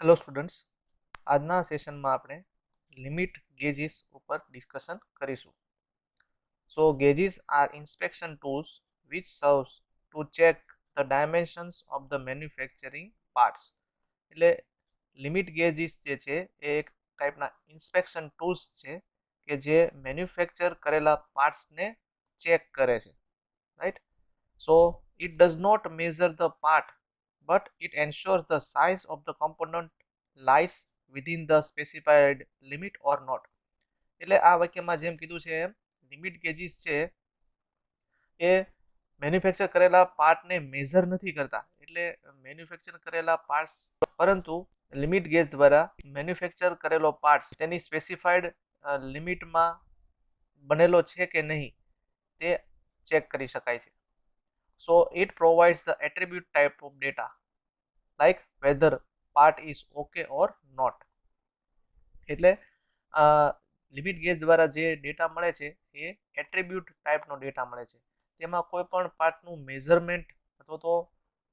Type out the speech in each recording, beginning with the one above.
Hello students, આજના સેશનમાં આપણે લિમિટ ગેજીસ ઉપર ડિસ્કશન કરીશું. So gauges are inspection tools which serves to check the dimensions of the manufacturing parts. એટલે limit gauges જે છે એ એક ટાઈપના ઇન્સ્પેક્શન ટૂલ્સ છે કે જે મેન્યુફેક્ચર કરેલા પાર્ટ્સને ચેક કરે છે, right? So it does not measure the part, but it ensures the size of the component lies within the specified limit or not. એટલે આ વાક્યમાં જેમ કીધું છે એમ લિમિટ ગેજીસ છે એ મેન્યુફેક્ચર કરેલા પાર્ટને મેઝર નથી કરતા. એટલે મેન્યુફેક્ચર કરેલા પાર્ટ્સ, પરંતુ લિમિટ ગેજ દ્વારા મેન્યુફેક્ચર કરેલો પાર્ટ્સ તેની સ્પેસિફાઈડ લિમિટમાં બનેલો છે કે નહીં તે ચેક કરી શકાય છે. So it provides the attribute type of data like whether part is okay or not. એટલે લિમિટ ગેજ દ્વારા જે ડેટા મળે છે એ એટ્રીબ્યુટ ટાઈપનો ડેટા મળે છે. તેમાં કોઈ પણ પાર્ટનું મેઝરમેન્ટ અથવા તો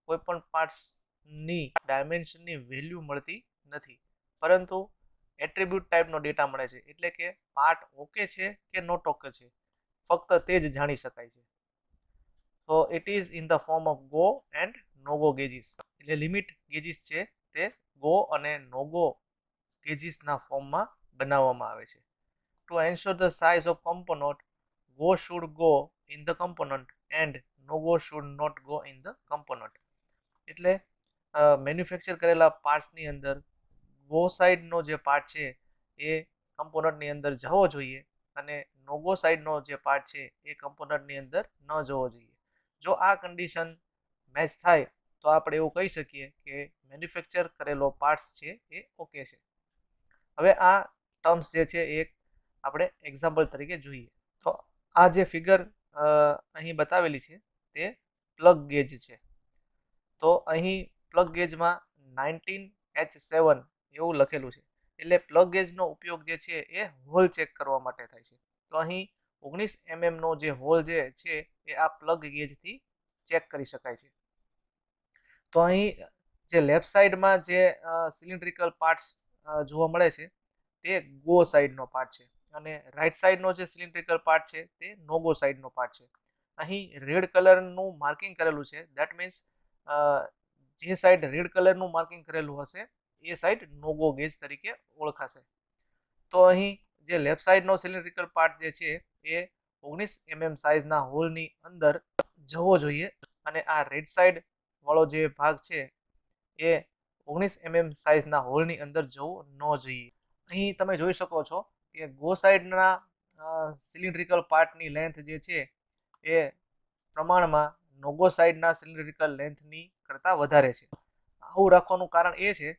કોઈ પણ પાર્ટ્સની ડાયમેન્શનની વેલ્યુ મળતી નથી, પરંતુ એટ્રીબ્યુટ ટાઈપનો ડેટા મળે છે. એટલે કે પાર્ટ ઓકે છે કે નોટ ઓકે છે ફક્ત તે જ જાણી શકાય છે. So it is in the form of go and no go gauges. એટલે લિમિટ ગેજીસ છે તે ગો અને નો ગો ગેજીસના ફોર્મમાં બનાવવામાં આવે છે. To ensure the size of component, go should go in the component and no go should not go in the component. એટલે manufacture કરેલા પાર્ટ્સની અંદર ગો સાઈડનો જે પાર્ટ છે એ કમ્પોનન્ટની અંદર જવો જોઈએ અને નો ગો સાઈડનો જે પાર્ટ છે એ કમ્પોનન્ટની અંદર ન જવો જોઈએ. જો આ કન્ડિશન મેચ થાય તો આપણે એવું કહી શકીએ કે મેન્યુફેક્ચર કરેલો પાર્ટ્સ છે એ ઓકે છે. હવે આ ટર્મ્સ જે છે એ આપણે એક્ઝામ્પલ તરીકે જોઈએ તો આ જે ફિગર અહીં બતાવેલી છે તે પ્લગ ગેજ છે. તો અહીં પ્લગ ગેજમાં 19H7 એવું લખેલું છે. એટલે પ્લગ ગેજનો ઉપયોગ જે છે એ હોલ ચેક કરવા માટે થાય છે. તો અહીં 19 mm નો જે હોલ જે છે એ આ પ્લગ ગેજથી ચેક કરી શકાય છે. તો અહીં જે લેફ્ટ સાઈડમાં જે સિલિન્ડ્રિકલ પાર્ટ્સ જોવા મળે છે તે ગો સાઈડનો પાર્ટ છે અને રાઈટ સાઈડનો જે સિલિન્ડ્રિકલ પાર્ટ છે તે નો ગો સાઈડનો પાર્ટ છે. અહીં રેડ કલરનું માર્કિંગ કરેલું છે. દેટ મીન્સ જે સાઈડ રેડ કલરનું માર્કિંગ કરેલું હશે એ સાઈડ નો ગો ગેજ તરીકે ઓળખાશે. તો અહીં જે લેફ્ટ સાઈડનો સિલિન્ડ્રિકલ પાર્ટ જે છે એ 19 mm સાઈઝના હોલની અંદર જવો જોઈએ અને આ રેડ સાઈડ વાળો જે ભાગ છે એ 19 mm સાઈઝના હોલની અંદર જવું ન જોઈએ. અહીં તમે જોઈ શકો છો કે ગો સાઈડના સિલિન્ડ્રિકલ પાર્ટની લેન્થ જે છે એ પ્રમાણમાં નોગો સાઈડના સિલિન્ડ્રિકલ લેન્થની કરતાં વધારે છે. આવું રાખવાનું કારણ એ છે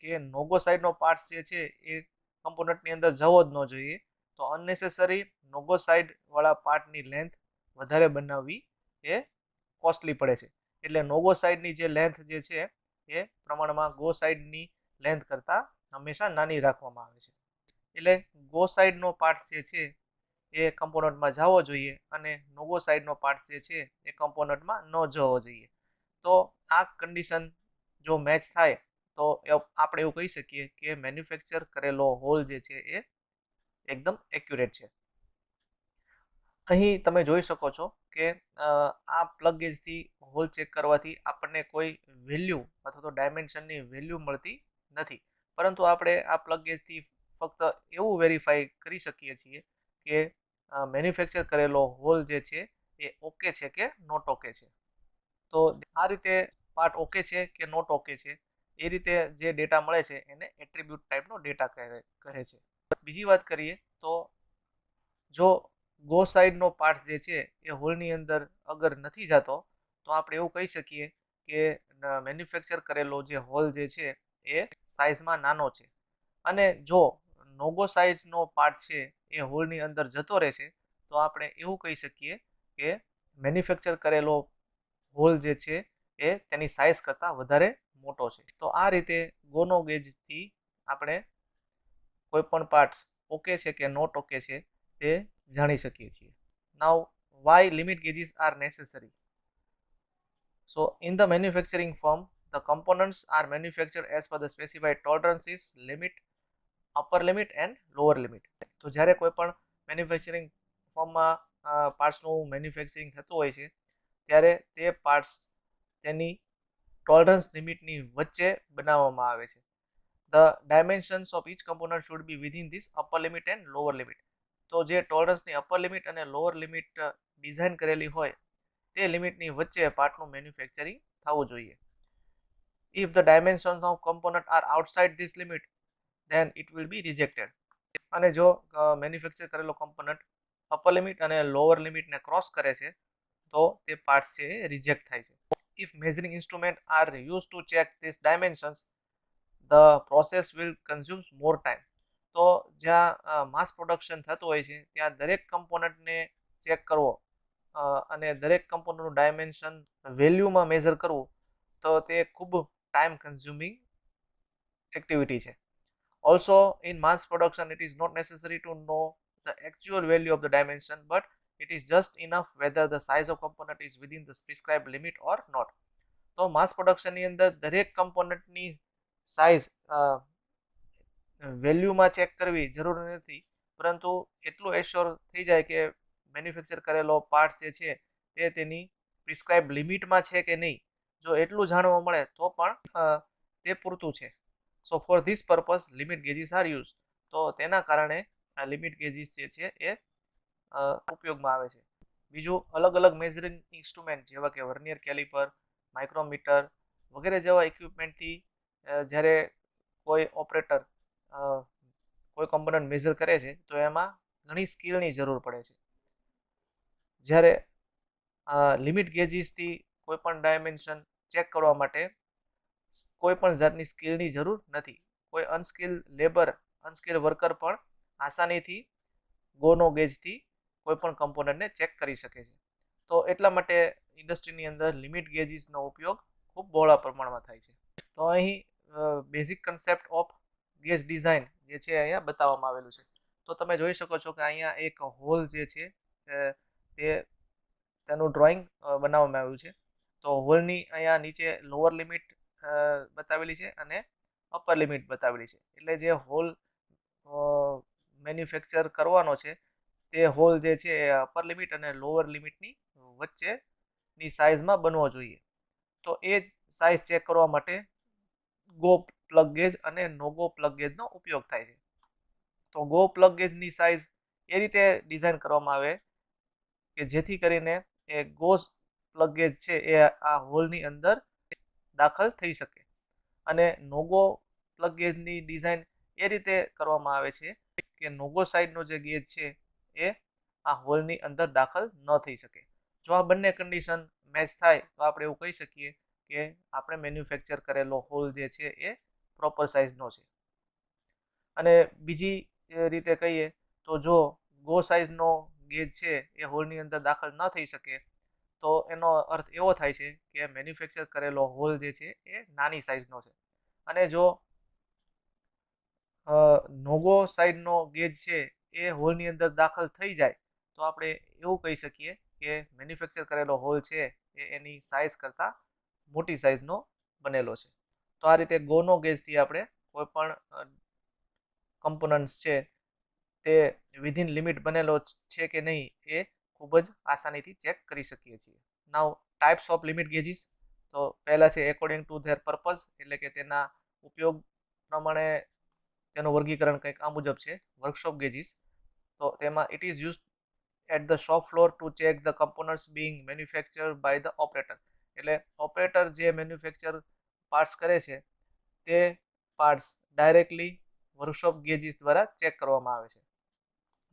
કે નોગો સાઈડનો પાર્ટ જે છે એ કમ્પોનન્ટની અંદર જવો જ ન જોઈએ. તો અનનેસેસરી નોગો સાઈડ વાળા પાર્ટની લેન્થ વધારે બનાવવી એ કોસ્ટલી પડે છે. એટલે નોગો સાઈડની જે લેન્થ જે છે એ પ્રમાણમાં ગો સાઈડની લેન્થ કરતાં હંમેશા નાની રાખવામાં આવે છે. એટલે ગો સાઈડનો પાર્ટ જે છે એ કમ્પોનન્ટમાં જવો જોઈએ અને નોગો સાઈડનો પાર્ટ જે છે એ કમ્પોનન્ટમાં ન જવો જોઈએ. તો આ કન્ડિશન જો મેચ થાય તો આપણે એવું કહી શકીએ કે મેન્યુફેક્ચર કરેલો હોલ જે છે એ એકદમ એક્યુરેટ છે. અહીં તમે જોઈ શકો છો કે આ પ્લગ ગેજથી હોલ ચેક કરવાથી આપણને કોઈ વેલ્યુ અથવા તો ડાયમેન્શનની વેલ્યુ મળતી નથી, પરંતુ આપણે આ પ્લગ ગેજથી ફક્ત એવું વેરીફાઈ કરી શકીએ છીએ કે મેન્યુફેક્ચર કરેલો હોલ જે છે એ ઓકે છે કે નોટ ઓકે છે. તો આ રીતે પાર્ટ ઓકે છે કે નોટ ઓકે છે એ રીતે જે ડેટા મળે છે એને એટ્રીબ્યુટ ટાઈપનો ડેટા કહે છે. બીજી વાત કરીએ તો જો ગો સાઈડનો પાર્ટ જે છે એ હોલની અંદર અગર નથી જતો તો આપણે એવું કહી શકીએ કે મેન્યુફેક્ચર કરેલો જે હોલ જે છે એ સાઇઝમાં નાનો છે. અને જો નોગો સાઈઝનો પાર્ટ છે એ હોલની અંદર જતો રહેશે તો આપણે એવું કહી શકીએ કે મેન્યુફેક્ચર કરેલો હોલ જે છે એ તેની સાઇઝ કરતાં વધારે મોટો છે. તો આ રીતે ગોનો ગેજથી આપણે કોઈ પણ પાર્ટ્સ ઓકે છે કે નોટ ઓકે છે તે જાણી શકીએ છીએ. નાઉ why limit gauges are necessary. So in the manufacturing firm, the components are manufactured as per the specified tolerances, limit, upper limit and lower limit. તો જ્યારે કોઈ પણ મેન્યુફેક્ચરિંગ ફોર્મમાં પાર્ટ્સનું મેન્યુફેક્ચરિંગ થતું હોય છે ત્યારે તે પાર્ટ્સ તેની ટોલરન્સ લિમિટની વચ્ચે બનાવવામાં આવે છે. The dimensions of each component should be within this upper limit and lower limit. તો જે ટોલરન્સની અપર લિમિટ અને લોઅર લિમિટ ડિઝાઇન કરેલી હોય તે લિમિટની વચ્ચે પાર્ટનું મેન્યુફેક્ચરિંગ થવું જોઈએ. If the dimensions of component are outside this limit, then it will be rejected. અને જો મેન્યુફેક્ચર કરેલો કમ્પોનન્ટ અપર લિમિટ અને લોઅર લિમિટને ક્રોસ કરે છે તો તે પાર્ટ છે એ રિજેક્ટ થાય છે. If measuring instrument are used to check these dimensions, the process will consume more time. તો જ્યાં માસ પ્રોડક્શન થતું હોય છે ત્યાં દરેક કમ્પોનન્ટને ચેક કરવો અને દરેક કમ્પોનન્ટનું ડાયમેન્શન વેલ્યુમાં મેઝર કરવું તો તે ખૂબ ટાઈમ કન્ઝ્યુમિંગ એક્ટિવિટી છે. Also, in mass production, it is not necessary to know the actual value of the dimension, but it is just enough whether the size of component is within the prescribed limit or not. તો માસ પ્રોડક્શનની અંદર દરેક કમ્પોનન્ટની size વેલ્યુમાં check કરવી જરૂરી નથી, પરંતુ એટલું assure થઈ જાય કે મેન્યુફેક્ચર કરેલો પાર્ટ જે છે તે તેની પ્રિસ્ક્રાઇબ લિમિટમાં છે કે નહીં. જો એટલું જાણવા મળે તો પણ તે પૂરતું છે. So for this purpose limit gauges are use. તો તેના કારણે આ લિમિટ ગેજીસ જે છે એ ઉપયોગમાં આવે છે. બીજું, અલગ અલગ મેઝરિંગ ઇન્સ્ટ્રુમેન્ટ જેવા કે વર્નિયર કેલિપર, માઇક્રોમીટર વગેરે જેવા ઇક્વિપમેન્ટથી જ્યારે કોઈ ઓપરેટર કોઈ કમ્પોનન્ટ મેઝર કરે છે તો એમાં ઘણી સ્કિલની જરૂર પડે છે. જ્યારે લિમિટ ગેજીસથી કોઈ પણ ડાયમેન્શન ચેક કરવા માટે કોઈ પણ જાતની સ્કિલની જરૂર નથી. કોઈ અનસ્કિલ વર્કર પણ આસાનીથી ગોનો ગેજથી કોઈ પણ કમ્પોનન્ટને ચેક કરી શકે છે. તો એટલા માટે ઇન્ડસ્ટ્રીની અંદર લિમિટ ગેજીસનો ઉપયોગ ખૂબ બહોળા પ્રમાણમાં થાય છે. તો અહીં basic concept of gauge design જે છે અહીંયા બતાવવામાં આવેલું છે. તો તમે જોઈ શકો છો કે અહીંયા એક હોલ જે છે તેનું ડ્રોઈંગ બનાવવામાં આવ્યું છે. તો હોલની અહીંયા નીચે લોઅર લિમિટ બતાવેલી છે અને અપર લિમિટ બતાવેલી છે. એટલે જે હોલ મેન્યુફેક્ચર કરવાનો છે તે હોલ જે છે એ અપર લિમિટ અને લોઅર લિમિટની વચ્ચેની સાઇઝમાં બનવો જોઈએ. તો એ સાઇઝ ચેક કરવા માટે ગો પ્લગ ગેજ અને નો ગો પ્લગ ગેજનો ઉપયોગ થાય છે. તો ગો પ્લગ ગેજની સાઇઝ એ રીતે ડિઝાઇન કરવામાં આવે કે જેથી કરીને એ ગો પ્લગ ગેજ છે એ આ હોલની અંદર દાખલ થઈ શકે, અને નોગો પ્લગ ગેજની ડિઝાઇન એ રીતે કરવામાં આવે છે કે નોગો સાઈડનો જે ગેજ છે એ આ હોલની અંદર દાખલ ન થઈ શકે. જો આ બંને કન્ડિશન મેચ થાય તો આપણે એવું કહી શકીએ કે આપણે મેન્યુફેક્ચર કરેલો હોલ જે છે એ પ્રોપર સાઇઝનો છે. અને બીજી રીતે કહીએ તો જો ગો સાઇઝનો ગેજ છે એ હોલની અંદર દાખલ ન થઈ શકે તો એનો અર્થ એવો થાય છે કે મેન્યુફેક્ચર કરેલો હોલ જે છે એ નાની સાઇઝનો છે. અને જો નોગો સાઇડનો ગેજ છે એ હોલની અંદર દાખલ થઈ જાય તો આપણે એવું કહી શકીએ કે મેન્યુફેક્ચર કરેલો હોલ છે એ એની સાઇઝ કરતાં મોટી સાઇઝનો બનેલો છે. તો આ રીતે ગોનો ગેજથી આપણે કોઈ પણ કમ્પોનન્ટ્સ છે તે વિધિન લિમિટ બનેલો છે કે નહીં એ ખૂબ જ આસાનીથી ચેક કરી શકીએ છીએ. નાઉ ટાઈપ્સ ઓફ લિમિટ ગેજીસ. તો પહેલા છે એકોર્ડિંગ ટુ ધેર પર્પઝ, એટલે કે તેના ઉપયોગ પ્રમાણે તેનું વર્ગીકરણ કંઈક આ મુજબ છે. વર્કશોપ ગેજીસ, તો તેમાં it is use at the shop floor to check the components being manufacture by the operator. એટલે ઓપરેટર જે મેન્યુફેક્ચર પાર્ટ્સ કરે છે તે પાર્ટ્સ ડાયરેક્ટલી વર્કશોપ ગેજીસ દ્વારા ચેક કરવામાં આવે છે.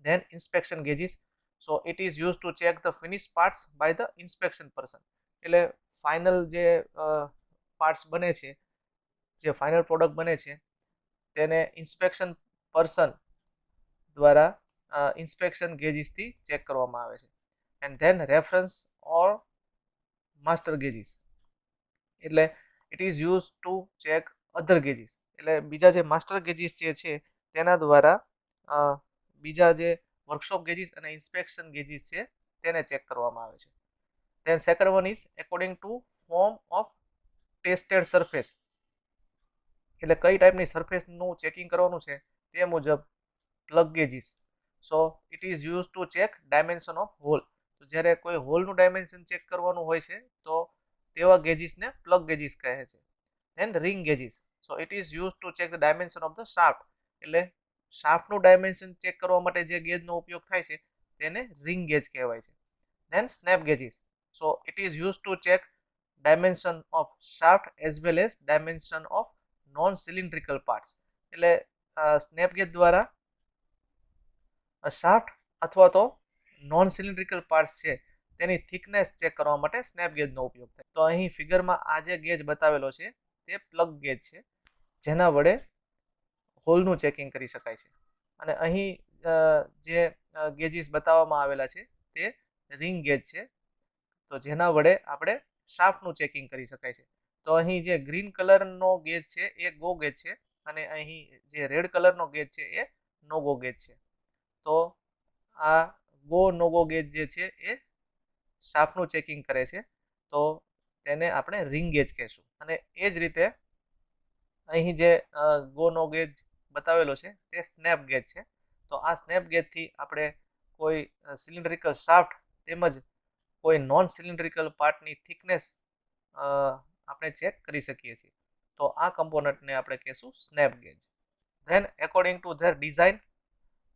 Then inspection gauges. So it is use to check the finish parts by the inspection person. એટલે ફાઇનલ જે પાર્ટ્સ બને છે, જે ફાઇનલ પ્રોડક્ટ બને છે તેને ઇન્સ્પેક્શન પર્સન દ્વારા ઇન્સ્પેક્શન ગેજીસથી ચેક કરવામાં આવે છે. And then reference or master gauges, એટલે it is use to check other gauges. એટલે બીજા જે માસ્ટર ગેજીસ જે છે તેના દ્વારા બીજા જે વર્કશોપ ગેજીસ અને ઇન્સ્પેક્શન ગેજીસ છે તેને ચેક કરવામાં આવે છે. Then second one is according to form of tested surface એટલે કઈ ટાઈપની સરફેસનું ચેકિંગ કરવાનું છે તે મુજબ plug gauges. So it is use to check dimension of hole. તો જ્યારે કોઈ હોલનું ડાયમેન્શન ચેક કરવાનું હોય છે તો તેવા ગેજીસને પ્લગ ગેજીસ કહે છે. Then ring gauges. So it is use to check the dimension of the shaft. એટલે શાફ્ટનું ડાયમેન્શન ચેક કરવા માટે જે ગેજનો ઉપયોગ થાય છે તેને રિંગ ગેજ કહેવાય છે. Then snap gauges. So it is use to check dimension of shaft as well as dimension of non cylindrical parts. એટલે સ્નેપ ગેજ દ્વારા શાફ્ટ અથવા તો નોન સિલિન્ડ્રિકલ પાર્ટ્સ છે તેની થિકનેસ ચેક કરવા માટે સ્નેપ ગેજનો ઉપયોગ થાય. તો અહીં ફિગરમાં આ જે ગેજ બતાવેલો છે તે પ્લગ ગેજ છે જેના વડે હોલનું ચેકિંગ કરી શકાય છે. અને અહીં જે ગેજીસ બતાવવામાં આવેલા છે તે રિંગ ગેજ છે તો જેના વડે આપણે શાફ્ટનું ચેકિંગ કરી શકાય છે. તો અહીં જે ગ્રીન કલરનો ગેજ છે એ ગો ગેજ છે અને અહીં જે રેડ કલરનો ગેજ છે એ નો ગો ગેજ છે. તો આ ગો નો ગો ગેજ જે છે એ શાફ્ટનું ચેકિંગ કરે છે તો તેને આપણે રિંગ ગેજ કહેશું. અને એ જ રીતે અહીં જે ગો નો ગેજ બતાવેલો છે તે સ્નેપ ગેજ છે. તો આ સ્નેપ ગેજથી આપણે કોઈ સિલિન્ડ્રિકલ શાફ્ટ તેમજ કોઈ નોન સિલિન્ડ્રિકલ પાર્ટની થિકનેસ આપણે ચેક કરી શકીએ છીએ. તો આ કમ્પોનન્ટને આપણે કહેશું snap gauge. Then according to their design,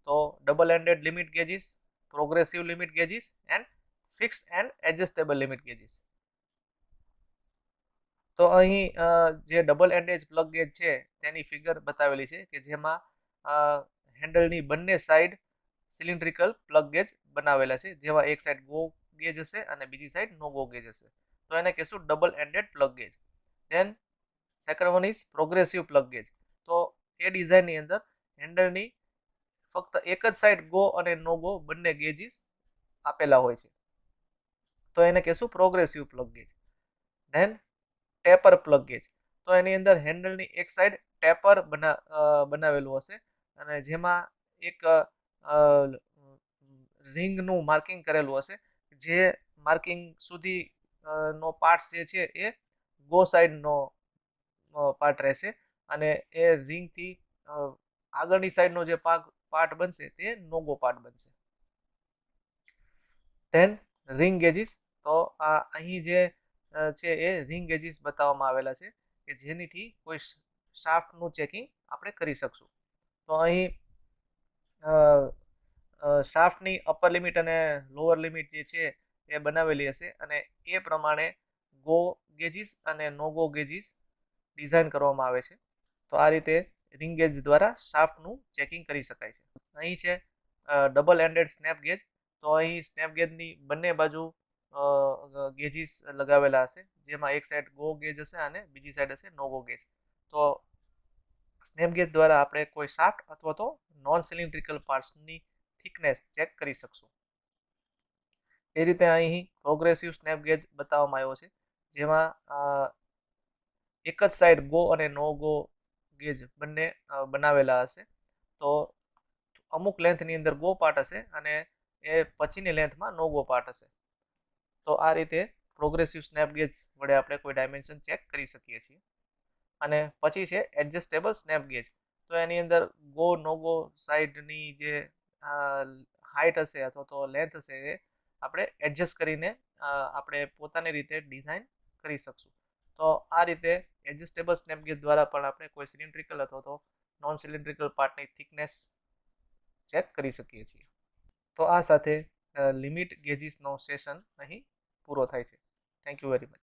તો double ended limit gauges, progressive limit gauges and fixed and adjustable limit gauges. તો અહીં જે ડબલ એન્ડેજ પ્લગ ગેજ છે તેની ફિગર બતાવેલી છે કે જેમાં હેન્ડલની બંને સાઈડ સિલિન્ડ્રિકલ પ્લગ ગેજ બનાવેલા છે જેમાં એક સાઈડ ગો ગેજ હશે અને બીજી સાઈડ નો ગો ગેજ હશે. તો એને કહેશું double ended plug gauge. Than second one is progressive plug gauge. તો એ ડિઝાઇનની અંદર હેન્ડલની ફક્ત એક જ સાઈડ ગો અને નો ગો બંને ગેજીસ આપેલા હોય છે તો એને કહેશું progressive plug gauge. Then taper plug gauge. તો એની અંદર હેન્ડલની એક સાઈડ ટેપર બનાવેલું હશે અને જેમાં એક રિંગનું માર્કિંગ કરેલું હશે જે માર્કિંગ સુધી નો પાર્ટ જે છે એ ગો સાઈડનો પાર્ટ રહેશે અને એ રિંગથી આગળની સાઈડનો જે પાર્ટ બનશે તે નો ગો પાર્ટ બનશે. Then ring gauges. તો આ અહીં જે છે એ રિંગ ગેજીસ બતાવવામાં આવેલા છે કે જેનીથી કોઈ શાફ્ટનું ચેકિંગ આપણે કરી શકશું. તો અહીં શાફ્ટની અપર લિમિટ અને લોઅર લિમિટ જે છે એ બનાવેલી હશે અને એ પ્રમાણે ગો ગેજીસ અને નો ગો ગેજીસ ડિઝાઇન કરવામાં આવે છે. તો આ રીતે રિંગ ગેજ દ્વારા શાફ્ટનું ચેકિંગ કરી શકાય છે. અહીં છે ડબલ એન્ડેડ સ્નેપ ગેજ. તો અહીં સ્નેપ ગેજની બંને બાજુ ગેજીસ લગાવેલા હશે જેમાં એક સાઈડ ગો ગેજ હશે અને બીજી સાઈડ હશે નો ગો ગેજ. તો સ્નેપ ગેજ દ્વારા આપણે કોઈ શાફ્ટ અથવા તો નોન સિલિન્ડ્રિકલ પાર્ટ્સની થિકનેસ ચેક કરી શકશું. એ રીતે અહીં પ્રોગ્રેસિવ સ્નેપ ગેજ બતાવવામાં આવ્યો છે જેમાં એક જ સાઈડ ગો અને નો ગો ગેજ બંને બનાવેલા હશે. તો અમુક લેન્થની અંદર ગો પાર્ટ હશે અને એ પછીની લેન્થમાં નો ગો પાર્ટ હશે. તો આ રીતે પ્રોગ્રેસિવ સ્નેપ ગેજ વડે આપણે કોઈ ડાયમેન્શન ચેક કરી શકીએ છીએ. અને પછી છે એડજસ્ટેબલ સ્નેપ ગેજ. તો એની અંદર ગો નો ગો સાઈડની જે હાઈટ હશે અથવા તો લેન્થ હશે એ આપણે એડજસ્ટ કરીને આપણે પોતાની રીતે ડિઝાઇન કરી શકશું. તો આ રીતે એડજસ્ટેબલ સ્નેપ ગેજ દ્વારા પણ આપણે કોઈ સિલિન્ડ્રિકલ અથવા તો નોન સિલિન્ડ્રિકલ પાર્ટની થિકનેસ ચેક કરી શકીએ છીએ. તો આ સાથે લિમિટ ગેજીસનો સેશન અહીં પૂરો થાય છે. Thank you very much.